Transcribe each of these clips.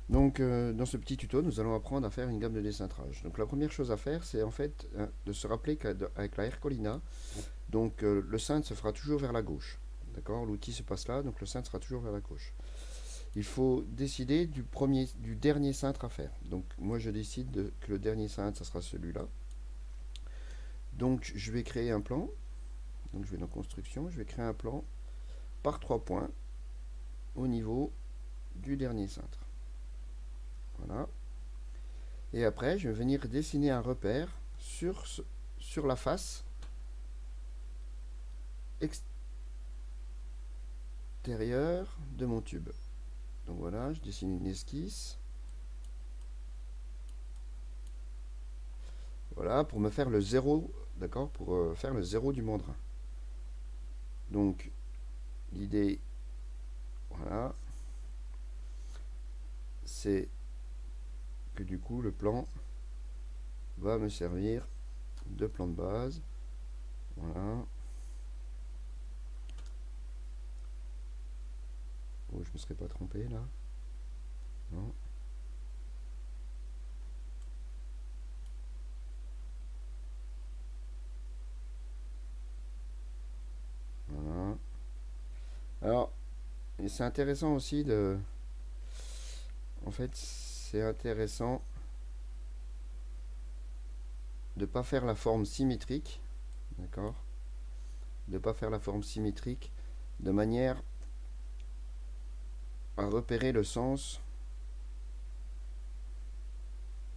Donc, dans ce petit tuto, nous allons apprendre à faire une gamme de décintrage. Donc, la première chose à faire, c'est en fait de se rappeler qu'avec la Ercolina, donc le cintre se fera toujours vers la gauche. D'accord? L'outil se passe là, donc le cintre sera toujours vers la gauche. Il faut décider du dernier cintre à faire. Donc, moi, je décide que le dernier cintre, ça sera celui-là. Donc, je vais créer un plan. Donc, je vais dans construction, je vais créer un plan par 3 points au niveau du dernier cintre. Voilà. Et après, je vais venir dessiner un repère sur la face extérieure de mon tube. Donc voilà, je dessine une esquisse. Voilà, pour me faire le zéro, d'accord, pour faire le zéro du mandrin. Donc, l'idée, voilà, c'est que du coup, le plan va me servir de plan de base. Voilà. Oh, je me serais pas trompé là. Non. Voilà. Alors, c'est intéressant aussi de... En fait, c'est intéressant de ne pas faire la forme symétrique. D'accord? De ne pas faire la forme symétrique de manière à repérer le sens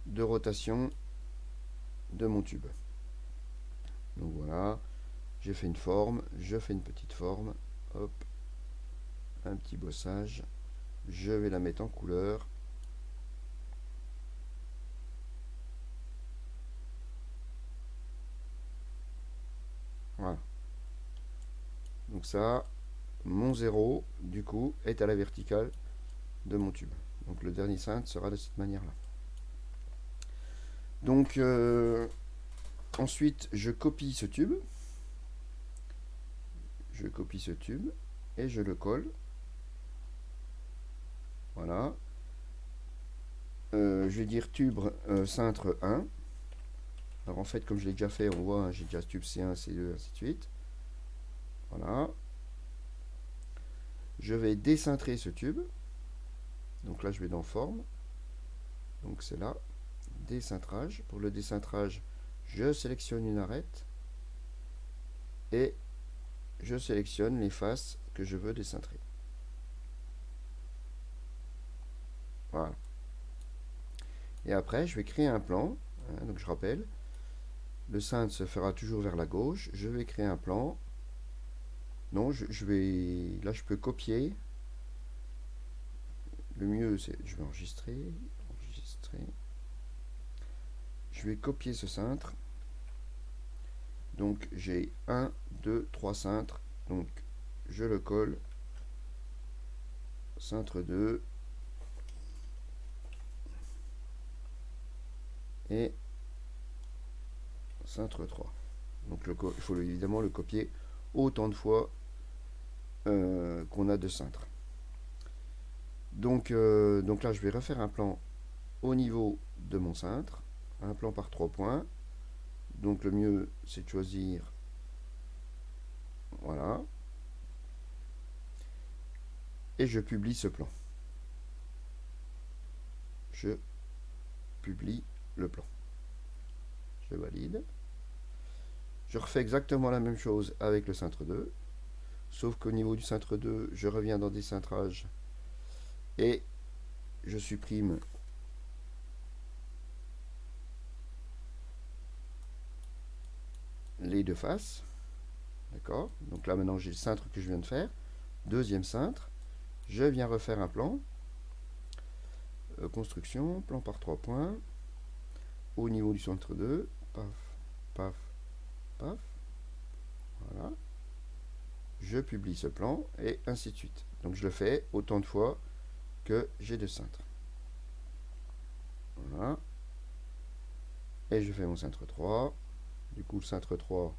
de rotation de mon tube. Donc voilà, j'ai fait une forme, je fais une petite forme, hop, un petit bossage, je vais la mettre en couleur. Voilà. Donc ça, mon zéro, du coup, est à la verticale de mon tube. Donc le dernier cintre sera de cette manière-là. Donc ensuite, je copie ce tube. Je copie ce tube et je le colle. Voilà. Je vais dire tube cintre 1. Alors en fait, comme je l'ai déjà fait, on voit, hein, j'ai déjà tube C1, C2, ainsi de suite. Voilà. Je vais décintrer ce tube. Donc là, je vais dans forme. Donc c'est là. Décintrage. Pour le décintrage, je sélectionne une arête. Et je sélectionne les faces que je veux décintrer. Voilà. Et après, je vais créer un plan. Hein, donc je rappelle, le cintre se fera toujours vers la gauche. Je vais créer un plan. Non, je vais... Là, je peux copier. Le mieux, c'est... Je vais enregistrer. Je vais copier ce cintre. Donc, j'ai 1, 2, 3 cintres. Donc, je le colle. Cintre 2. Et cintre 3. Donc, il faut évidemment le copier autant de fois qu'on a de cintres. Donc là, je vais refaire un plan au niveau de mon cintre. Un plan par 3 points. Donc le mieux, c'est de choisir... Voilà. Et je publie ce plan. Je publie le plan. Je valide. Je refais exactement la même chose avec le cintre 2. Sauf qu'au niveau du cintre 2, je reviens dans décintrage et je supprime les deux faces. D'accord? Donc là, maintenant, j'ai le cintre que je viens de faire. Deuxième cintre. Je viens refaire un plan. Construction, plan par 3 points. Au niveau du centre 2. Paf, paf, paf. Voilà. Je publie ce plan et ainsi de suite. Donc je le fais autant de fois que j'ai de cintres. Voilà. Et je fais mon cintre 3. Du coup, le cintre 3,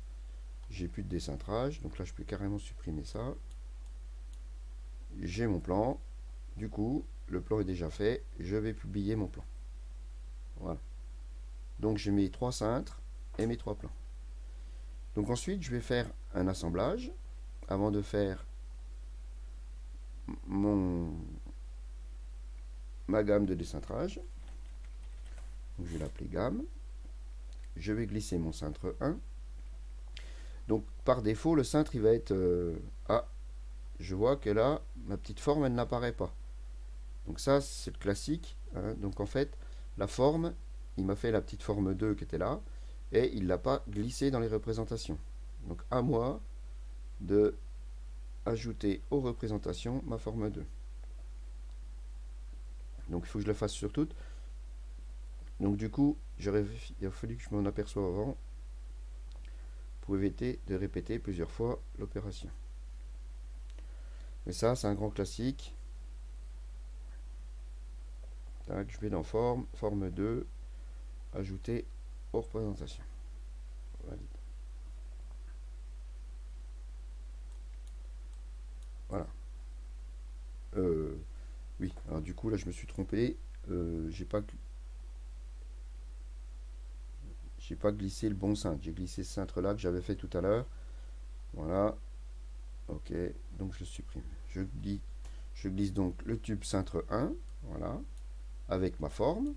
j'ai plus de décintrage. Donc là, je peux carrément supprimer ça. J'ai mon plan. Du coup, le plan est déjà fait, je vais publier mon plan. Voilà. Donc j'ai mes 3 cintres et mes 3 plans. Donc ensuite, je vais faire un assemblage avant de faire ma gamme de décintrage. Donc je vais l'appeler gamme. Je vais glisser mon cintre 1. Donc par défaut, le cintre il va être... je vois que là, ma petite forme, elle n'apparaît pas. Donc ça, c'est le classique. Hein. Donc en fait, la forme, il m'a fait la petite forme 2 qui était là, et il ne l'a pas glissé dans les représentations. Donc à moi de ajouter aux représentations ma forme 2. Donc il faut que je le fasse sur toutes. Donc du coup, il a fallu que je m'en aperçoive avant pour éviter de répéter plusieurs fois l'opération. Mais ça, c'est un grand classique. Tac, je vais dans forme, forme 2, ajouter aux représentations. Valide. Voilà. Oui, alors du coup là je me suis trompé. J'ai pas glissé le bon cintre. J'ai glissé ce cintre là que j'avais fait tout à l'heure. Voilà. Ok, donc je le supprime. Je glisse donc le tube cintre 1. Voilà. Avec ma forme.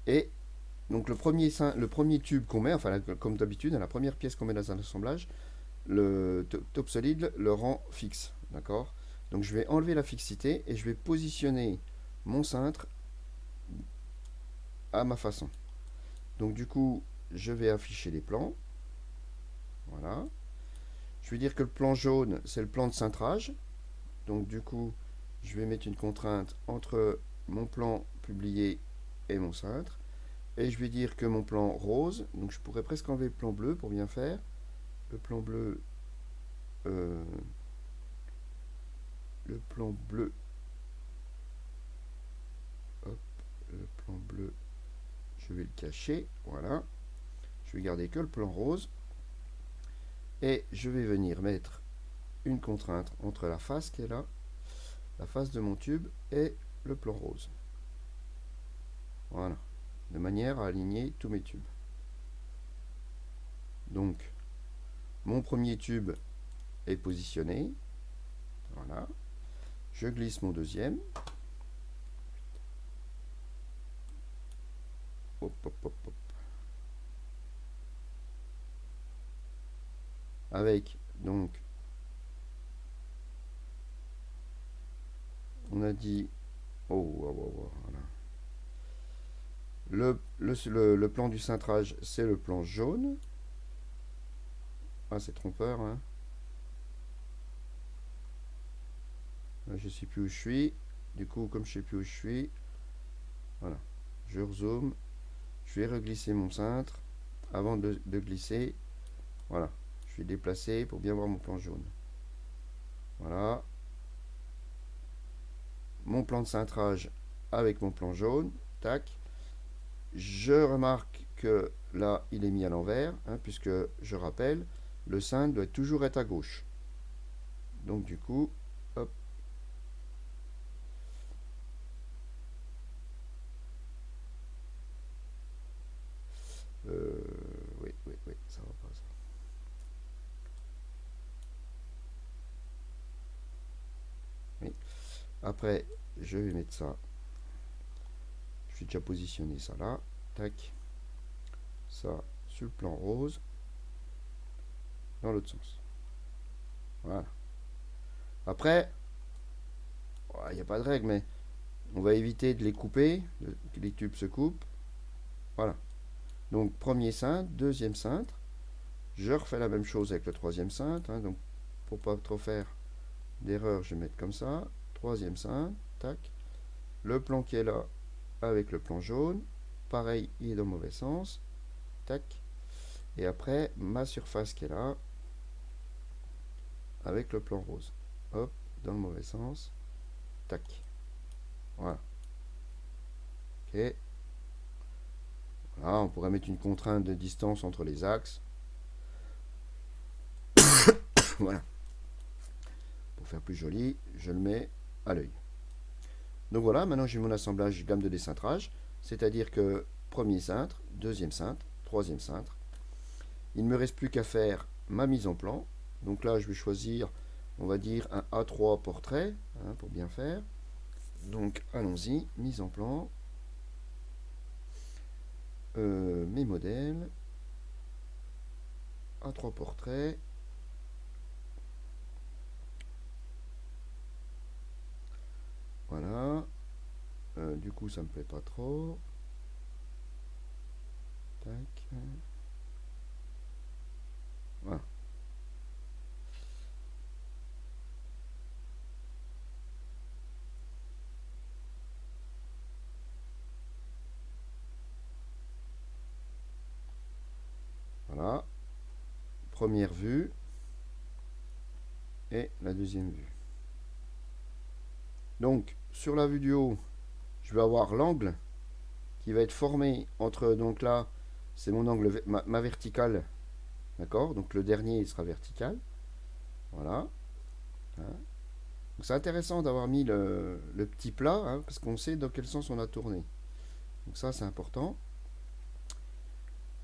Et donc le premier tube qu'on met, enfin comme d'habitude, la première pièce qu'on met dans un assemblage, le top solide le rend fixe. D'accord? Donc je vais enlever la fixité et je vais positionner mon cintre à ma façon. Donc du coup, je vais afficher les plans. Voilà. Je vais dire que le plan jaune, c'est le plan de cintrage. Donc du coup, je vais mettre une contrainte entre mon plan publié et mon cintre. Et je vais dire que mon plan rose, donc je pourrais presque enlever le plan bleu pour bien faire. Le plan bleu, le plan bleu, hop, le plan bleu, je vais le cacher, voilà. Je vais garder que le plan rose. Et je vais venir mettre une contrainte entre la face qui est là, la face de mon tube, et le plan rose. Voilà. De manière à aligner tous mes tubes. Donc, mon premier tube est positionné. Voilà. Je glisse mon deuxième. Hop, hop, hop, hop. Avec, donc, on a dit, voilà. Le plan du cintrage, c'est le plan jaune. Ah, c'est trompeur, hein. Là, je ne sais plus où je suis. Du coup, comme je ne sais plus où je suis, voilà. Je rezoome. Je vais reglisser mon cintre avant de glisser. Voilà. Je vais déplacer pour bien voir mon plan jaune. Voilà. Mon plan de cintrage avec mon plan jaune. Tac. Je remarque que là, il est mis à l'envers, hein, puisque, je rappelle, le cintre doit toujours être à gauche. Donc, du coup, hop. Oui, ça va pas, ça. Oui. Après, je vais mettre ça. Je vais déjà positionner ça là. Tac. Ça sur le plan rose. Dans l'autre sens. Voilà. Après, il n'y a pas de règle, mais on va éviter de les couper, que les tubes se coupent. Voilà. Donc, premier cintre, deuxième cintre. Je refais la même chose avec le troisième cintre. Hein, donc, pour pas trop faire d'erreur, je vais mettre comme ça. Troisième cintre, tac. Le plan qui est là avec le plan jaune. Pareil, il est dans le mauvais sens. Tac. Et après, ma surface qui est là avec le plan rose. Hop, dans le mauvais sens. Tac. Voilà. Ok. Voilà, on pourrait mettre une contrainte de distance entre les axes. Voilà. Pour faire plus joli, je le mets à l'œil. Donc voilà, maintenant j'ai mon assemblage gamme de décintrage, c'est-à-dire que premier cintre, deuxième cintre, troisième cintre. Il ne me reste plus qu'à faire ma mise en plan. Donc là, je vais choisir, on va dire, un A3 portrait, hein, pour bien faire. Donc allons-y, mise en plan. Mes modèles. A3 portrait. Voilà. Du coup, ça me plaît pas trop. Tac. Voilà. Voilà. Première vue. Et la deuxième vue. Donc, sur la vue du haut, je vais avoir l'angle qui va être formé entre, donc là, c'est mon angle, ma verticale, d'accord. Donc le dernier, il sera vertical. Voilà. Hein. Donc c'est intéressant d'avoir mis le petit plat, hein, parce qu'on sait dans quel sens on a tourné. Donc ça, c'est important.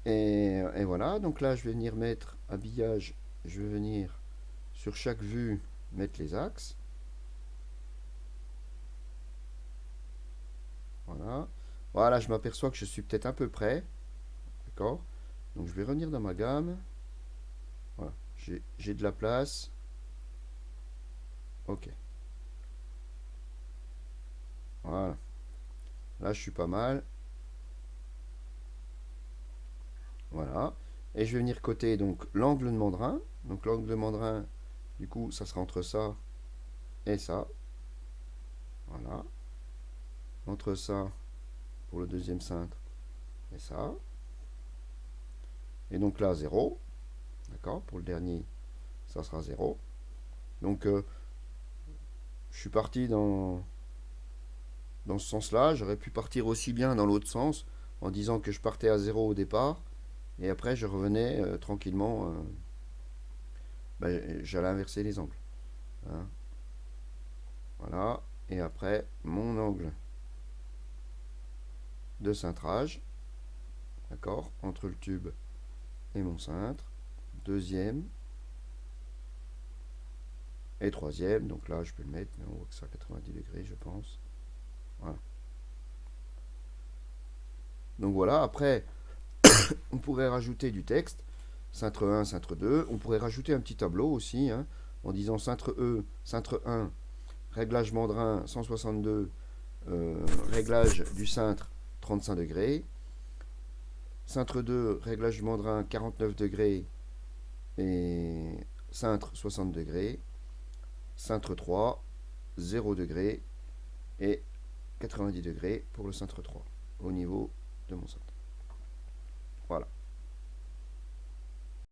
Et voilà, donc là, je vais venir mettre habillage, je vais venir sur chaque vue mettre les axes. Voilà. Voilà, je m'aperçois que je suis peut-être un peu près. D'accord. Donc je vais revenir dans ma gamme. Voilà. J'ai de la place. Ok. Voilà. Là, je suis pas mal. Voilà. Et je vais venir coter donc l'angle de mandrin. Donc l'angle de mandrin, du coup, ça sera entre ça et ça. Voilà. Entre ça, pour le deuxième cintre, et ça. Et donc là, 0. D'accord. Pour le dernier, ça sera 0. Donc, je suis parti dans ce sens-là. J'aurais pu partir aussi bien dans l'autre sens, en disant que je partais à 0 au départ, et après je revenais tranquillement. J'allais inverser les angles. Hein. Voilà. Et après, mon angle de cintrage, d'accord, entre le tube et mon cintre. Deuxième et troisième. Donc là, je peux le mettre, mais on voit que c'est à 90 degrés, je pense. Voilà. Donc voilà, après, on pourrait rajouter du texte. Cintre 1, cintre 2. On pourrait rajouter un petit tableau aussi, hein, en disant cintre E, cintre 1, réglage mandrin 162, réglage du cintre 35 degrés. Cintre 2, réglage du mandrin 49 degrés et cintre 60 degrés. Cintre 3, 0 degrés et 90 degrés pour le cintre 3 au niveau de mon cintre.